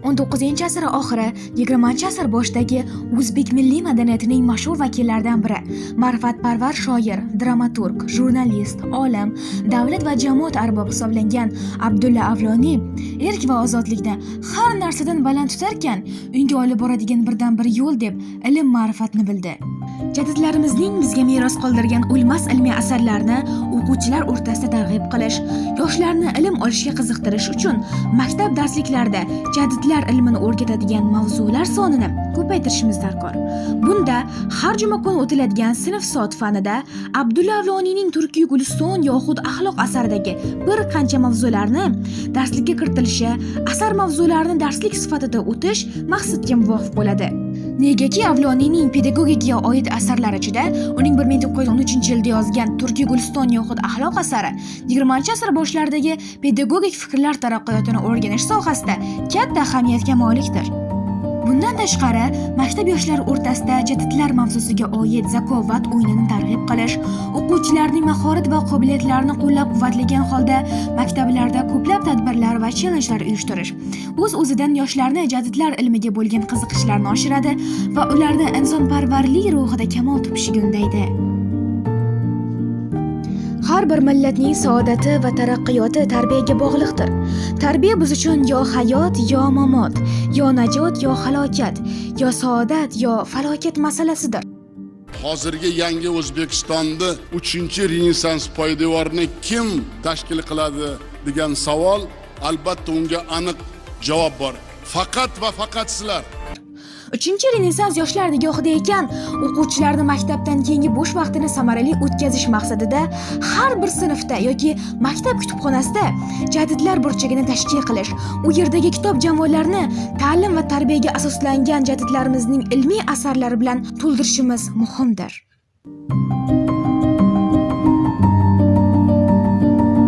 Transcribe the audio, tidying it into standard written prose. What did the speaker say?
19-asr oxiri, 20-asr boshidagi o'zbek milliy madaniyatining mashhur vakillaridan biri, ma'rifatparvar shoir, dramaturg, jurnalist, olim, davlat va jamoat arbobi hisoblangan Abdulla Avloniy erk va ozodlikni har narsadan baland tutarkan, unga olib boradigan birdan-bir yo'l deb ilm ma'rifatni bildi. Jadidlarimizning bizga meros qoldirgan o'lmas ilmiy asarlarni o'quvchilar o'rtasida targ'ib qilish, yoshlarni ilm olishga qiziqtirish uchun maktab darsliklarida jadidlar ilmini o'rgatadigan mavzular sonini ko'paytirishimiz darkor. Bunda har juma kuni o'tiladigan sinf soat fanida Abdulla Avloniyning Turkiy Guliston yoxud axloq asaridagi bir qancha mavzularni darslikka kiritilishi, asar mavzularini darslik sifatida o'tish maqsadga muvofiq bo'ladi. Negaki Avloniyning pedagogikaga oid asarlari ichida uning 1913-yilda yozgan Turkiy Guliston yoxud axloq asari 20-asr boshlaridagi pedagogik fikrlar taraqqiyotini o'rganish sohasida katta ahamiyatga molikdir. Bundan tashqari, maktab yoshlari o'rtasida jadidlar mavzusiga oid zakovat o'yinini targ'ib qilish, o'quvchilarning mahorat va qobiliyatlarini qo'llab-quvvatlagan holda maktablarda ko'plab tadbirlar va challengelar uyushtirish o'z-o'zidan yoshlarni jadidlar ilmiga bo'lgan qiziqishlarini oshiradi va ularni insonparvarlik ruhida kamol topishiga undaydi. Har bir millatning saodati va taraqqiyoti tarbiyaga bog'liqdir. Tarbiya biz uchun yo hayot, yo mamot, yo najot, yo halokat, yo saodat, yo falokat masalasidir. Hozirgi yangi O'zbekistonda 3-Renessans poydevorini kim tashkil qiladi degan savol, albatta unga aniq javob bor. Faqat va faqat sizlar. 3-Renessans yoshlar nigohida ekan, o'quvchilarni maktabdan keyingi bo'sh vaqtini samarali o'tkazish maqsadida har bir sinfda yoki maktab kutubxonasida jadidlar burchagini tashkil qilish, u yerdagi kitob jamoalarni ta'lim va tarbiyaga asoslangan jadidlarimizning ilmiy asarlari bilan to'ldirishimiz muhimdir.